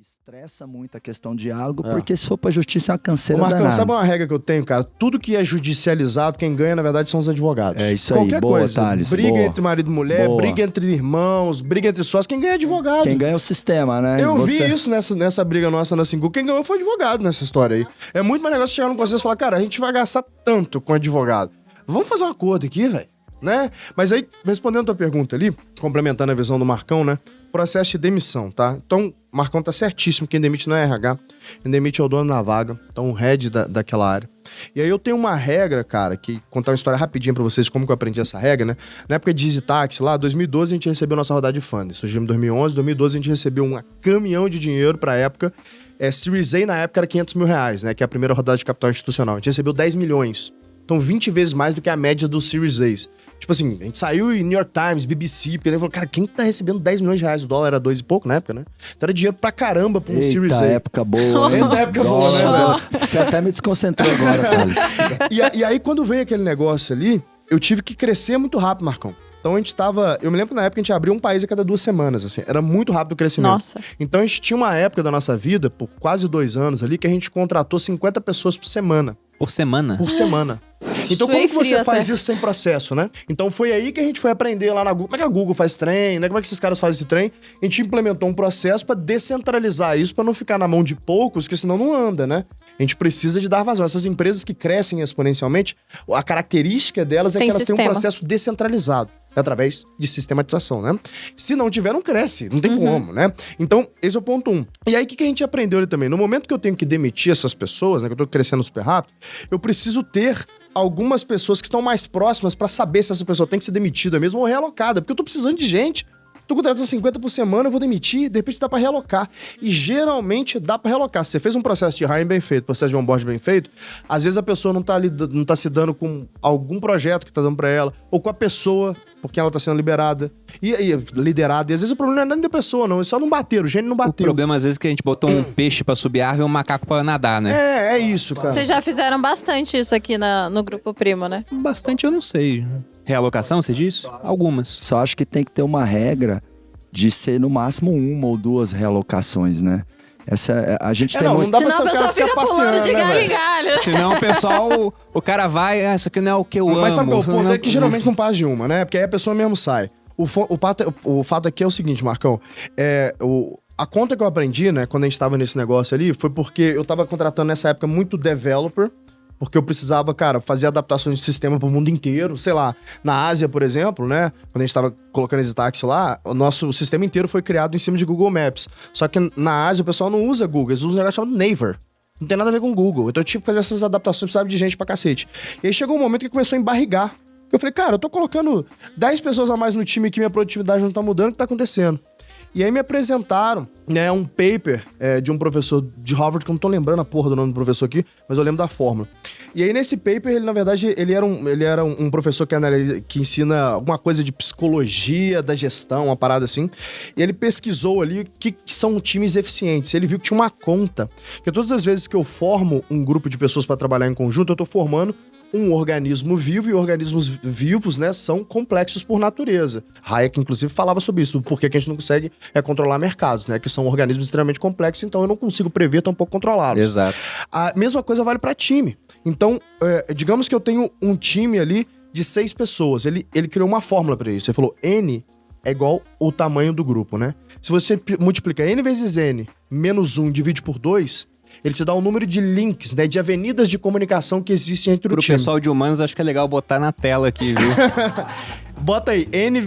Estressa muito a questão de diálogo, porque se for pra justiça é uma canseira Marcão, danada. sabe uma regra que eu tenho, cara? Tudo que é judicializado, quem ganha, na verdade, são os advogados. É isso Qualquer aí, boa, coisa. Thales, Briga boa. entre marido e mulher, Boa. briga entre irmãos, briga entre sócios, quem ganha é advogado. Quem ganha é o sistema, né? Eu vi isso nessa briga nossa na Singu. Quem ganhou foi advogado nessa história aí. É muito mais negócio chegar no consenso e falar, cara, a gente vai gastar tanto com advogado. Vamos fazer um acordo aqui, velho. Né? Mas aí, respondendo a tua pergunta ali, complementando a visão do Marcão, né? Processo de demissão, tá? Então, o Marcão tá certíssimo, quem demite não é RH, quem demite é o dono da vaga, então o head daquela área. E aí eu tenho uma regra, cara, que contar uma história rapidinho pra vocês, como que eu aprendi essa regra, né? Na época de Easy Taxi, lá, 2012 a gente recebeu nossa rodada de funding, surgiu em 2011, 2012 a gente recebeu um caminhão de dinheiro pra época, Series A na época era R$500 mil, né? Que é a primeira rodada de capital institucional, a gente recebeu 10 milhões. Então, 20 vezes mais do que a média do Series A's. Tipo assim, a gente saiu em New York Times, BBC, porque ele falou, cara, quem tá recebendo 10 milhões de reais? O dólar era 2 e pouco na época, né? Então era dinheiro pra caramba pra um Series A. época boa. Eita, época boa, né, velho? Você até me desconcentrou agora, Thales. E aí, quando veio aquele negócio ali, eu tive que crescer muito rápido, Marcão. Então a gente tava... Eu me lembro que na época a gente abriu um país a cada 2 semanas, assim. Era muito rápido o crescimento. Nossa. Então a gente tinha uma época da nossa vida, por quase 2 anos ali, que a gente contratou 50 pessoas por semana. Por semana? Por semana. Então, Suei como que você frio faz até. isso sem processo, né? Então, foi aí que a gente foi aprender lá na Google. Como é que a Google faz trem, né? Como é que esses caras fazem esse trem? A gente implementou um processo pra descentralizar isso, pra não ficar na mão de poucos, que senão não anda, né? A gente precisa de dar vazão. Essas empresas que crescem exponencialmente, a característica delas é Tem que elas têm um sistema. processo descentralizado. Através de sistematização, né? Se não tiver, não cresce. Não tem como, né? Então, esse é o ponto 1. E aí, o que a gente aprendeu ali também? No momento que eu tenho que demitir essas pessoas, né? Que eu tô crescendo super rápido, eu preciso ter algumas pessoas que estão mais próximas pra saber se essa pessoa tem que ser demitida mesmo ou realocada. Porque eu tô precisando de gente. Tô contratando 50 por semana, eu vou demitir, de repente dá pra realocar. E geralmente dá pra realocar. Se você fez um processo de hiring bem feito, processo de onboard bem feito, às vezes a pessoa não tá se dando com algum projeto que tá dando pra ela, ou com a pessoa, porque ela tá sendo liberada, e liderada. E às vezes o problema não é nem da pessoa, não. É só não bater, o gênio não O bateu. problema, às vezes, é que a gente botou um peixe pra subir a árvore e um macaco pra nadar, né? É isso, cara. Vocês já fizeram bastante isso aqui no Grupo Primo, né? Bastante eu não sei. Realocação, você diz? Algumas. Só acho que tem que ter uma regra de ser no máximo 1 ou 2 realocações, né? A gente tem não muito... dá pra Senão a ser o cara pessoa fica pulando de né, galho em velho? galho. Senão o pessoal, o cara vai, isso aqui não é o que eu amo. Mas sabe qual é o ponto? Não- É que geralmente não passa de uma, né? Porque aí a pessoa mesmo sai. O fato aqui é o seguinte, Marcão. A conta que eu aprendi, né, quando a gente tava nesse negócio ali, foi porque eu tava contratando nessa época muito developer, porque eu precisava, cara, fazer adaptações de sistema pro mundo inteiro. Sei lá, na Ásia, por exemplo, né? Quando a gente tava colocando esse táxi lá, o sistema inteiro foi criado em cima de Google Maps. Só que na Ásia o pessoal não usa Google, eles usam um negócio chamado Naver. Não tem nada a ver com Google. Então eu tive que fazer essas adaptações, precisava de gente pra cacete. E aí chegou um momento que começou a embarrigar. Eu falei, cara, eu tô colocando 10 pessoas a mais no time aqui, minha produtividade não tá mudando, o que tá acontecendo? E aí me apresentaram, né, um paper de um professor de Harvard, que eu não tô lembrando a porra do nome do professor aqui, mas eu lembro da fórmula. E aí nesse paper, ele na verdade, ele era um professor que ensina alguma coisa de psicologia da gestão, uma parada assim. E ele pesquisou ali o que são times eficientes. Ele viu que tinha uma conta, que todas as vezes que eu formo um grupo de pessoas para trabalhar em conjunto, eu tô formando um organismo vivo, e organismos vivos, né, são complexos por natureza. Hayek, inclusive, falava sobre isso, porque a gente não consegue controlar mercados, né, que são organismos extremamente complexos, então eu não consigo prever, tampouco controlá-los. Exato. A mesma coisa vale para time. Então, digamos que eu tenho um time ali de 6 pessoas, ele criou uma fórmula para isso, ele falou, N é igual o tamanho do grupo, né? Se você multiplica N vezes N menos 1 divide por 2... ele te dá um número de links, né? De avenidas de comunicação que existem entre o Pro time. pessoal de humanos, acho que é legal botar na tela aqui, viu? Bota aí, N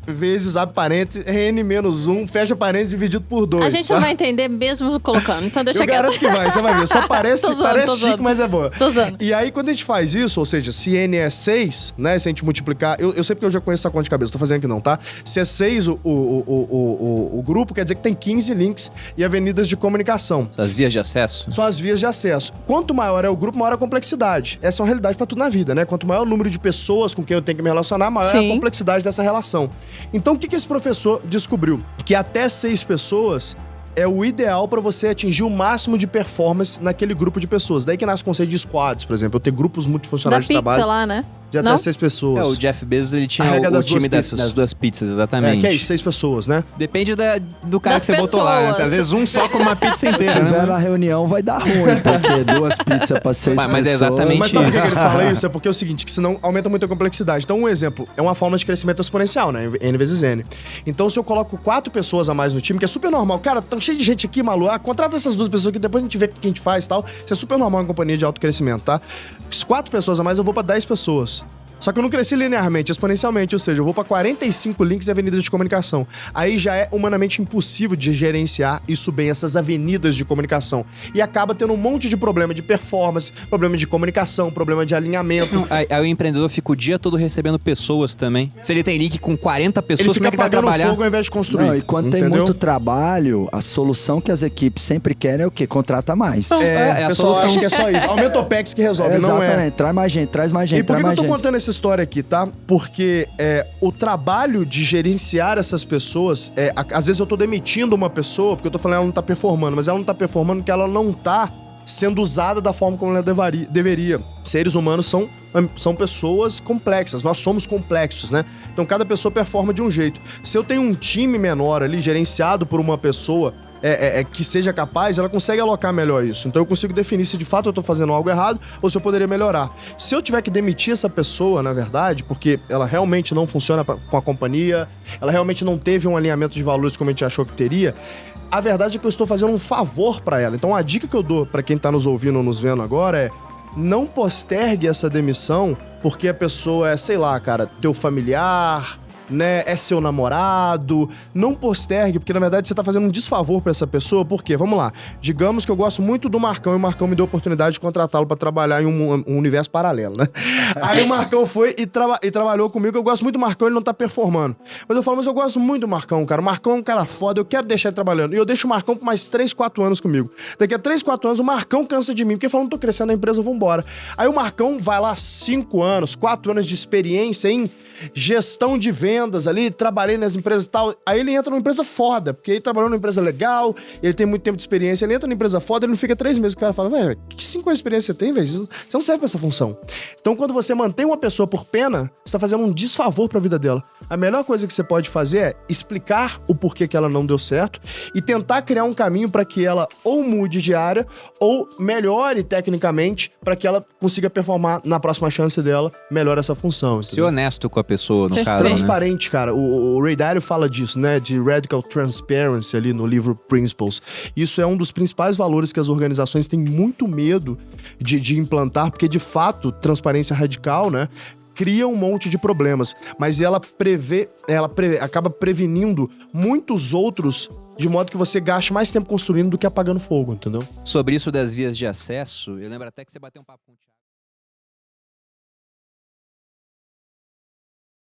vezes abre parênteses, N menos 1, fecha parênteses dividido por 2. A gente não vai entender mesmo colocando, então deixa Eu quieto. garanto que vai, você vai ver. Só parece, Tô zoando, parece tô chique, zoando. mas é boa. Tô usando. E aí, quando a gente faz isso, ou seja, se N é 6, né? Se a gente multiplicar... Eu sei porque eu já conheço essa conta de cabeça, tô fazendo aqui não, tá? Se é 6 o grupo, quer dizer que tem 15 links e avenidas de comunicação. As vias de acesso. São as vias de acesso. Quanto maior é o grupo, maior é a complexidade. Essa é uma realidade pra tudo na vida, né? Quanto maior o número de pessoas com quem eu tenho que me relacionar, maior é a Sim. complexidade dessa relação. Então, o que esse professor descobriu? Que até 6 pessoas é o ideal pra você atingir o máximo de performance naquele grupo de pessoas. Daí que nasce o conceito de squads, por exemplo. Eu ter grupos Da multifuncionais de pizza trabalho. lá, né? de até Não? 6 pessoas. O Jeff Bezos, ele tinha A regra o das time duas das, pizzas. das 2 pizzas, exatamente. Que é isso, 6 pessoas, né? Depende do cara Das que você botou lá, né? pessoas. Às vezes um só come uma pizza inteira, Se tiver né? na reunião, vai dar ruim, porque 2 pizzas pra 6 pessoas. Mas é exatamente Mas sabe por que isso. ele fala isso? É porque é o seguinte, que senão aumenta muito a complexidade. Então, um exemplo, é uma forma de crescimento exponencial, né? N vezes N. Então, se eu coloco 4 pessoas a mais no time, que é super normal. Cara, tão cheio de gente aqui, maluco. Contrata essas 2 pessoas aqui, depois a gente vê o que a gente faz e tal. Isso é super normal em companhia de alto crescimento, tá? 4 pessoas a mais, eu vou pra 10 pessoas. Só que eu não cresci linearmente, exponencialmente, ou seja, eu vou pra 45 links e avenidas de comunicação. Aí já é humanamente impossível de gerenciar isso bem, essas avenidas de comunicação. E acaba tendo um monte de problema de performance, problema de comunicação, problema de alinhamento. Não, aí o empreendedor fica o dia todo recebendo pessoas também. Se ele tem link com 40 pessoas, Ele como fica é que vai apagando trabalhar? fogo ao invés de construir. Não, e quando tem entendeu? muito trabalho, a solução que as equipes sempre querem é o quê? Contrata mais. É a o pessoal solução. acha que é só isso. Aumenta o OPEX que resolve, não é. Exatamente, traz mais gente, traz mais gente, E por traz que eu mais tô gente. contando essa história aqui, tá? Porque o trabalho de gerenciar essas pessoas, às vezes eu tô demitindo uma pessoa, porque eu tô falando que ela não tá performando, mas ela não tá performando porque ela não tá sendo usada da forma como ela deveria. Seres humanos são pessoas complexas, nós somos complexos, né? Então cada pessoa performa de um jeito. Se eu tenho um time menor ali, gerenciado por uma pessoa que seja capaz, ela consegue alocar melhor isso. Então eu consigo definir se de fato eu tô fazendo algo errado ou se eu poderia melhorar. Se eu tiver que demitir essa pessoa, na verdade, porque ela realmente não funciona com a companhia, ela realmente não teve um alinhamento de valores como a gente achou que teria, a verdade é que eu estou fazendo um favor pra ela. Então a dica que eu dou pra quem tá nos ouvindo ou nos vendo agora é: não postergue essa demissão porque a pessoa é, sei lá, cara, teu familiar, né, é seu namorado. Não postergue, porque na verdade você tá fazendo um desfavor pra essa pessoa. Por quê? Vamos lá. Digamos que eu gosto muito do Marcão e o Marcão me deu a oportunidade de contratá-lo pra trabalhar em um universo paralelo, né? Aí o Marcão foi e trabalhou comigo. Eu gosto muito do Marcão, ele não tá performando. Mas eu falo, mas eu gosto muito do Marcão, cara. O Marcão é um cara foda, eu quero deixar ele trabalhando. E eu deixo o Marcão por mais 3, 4 anos comigo. Daqui a 3, 4 anos o Marcão cansa de mim, porque fala, não tô crescendo na empresa, vambora. Aí o Marcão vai lá 5 anos, 4 anos de experiência em gestão de vendas ali, trabalhei nas empresas e tal. Aí ele entra numa empresa foda, porque ele trabalhou numa empresa legal, ele tem muito tempo de experiência, ele entra numa empresa foda, ele não fica 3 meses. O cara fala, velho, que 5 anos de experiência você tem, velho? Você não serve pra essa função. Então, quando você mantém uma pessoa por pena, você tá fazendo um desfavor pra vida dela. A melhor coisa que você pode fazer é explicar o porquê que ela não deu certo e tentar criar um caminho pra que ela ou mude de área ou melhore tecnicamente pra que ela consiga performar na próxima chance dela, melhor essa função. Ser honesto com a pessoa, no Perfeito. caso, né? Transparente, cara. O Ray Dalio fala disso, né? De Radical Transparency ali no livro Principles. Isso é um dos principais valores que as organizações têm muito medo de implantar, porque de fato, transparência radical, né? Cria um monte de problemas, mas ela acaba prevenindo muitos outros, de modo que você gaste mais tempo construindo do que apagando fogo, entendeu? Sobre isso das vias de acesso, eu lembro até que você bateu um papo com o Thiago.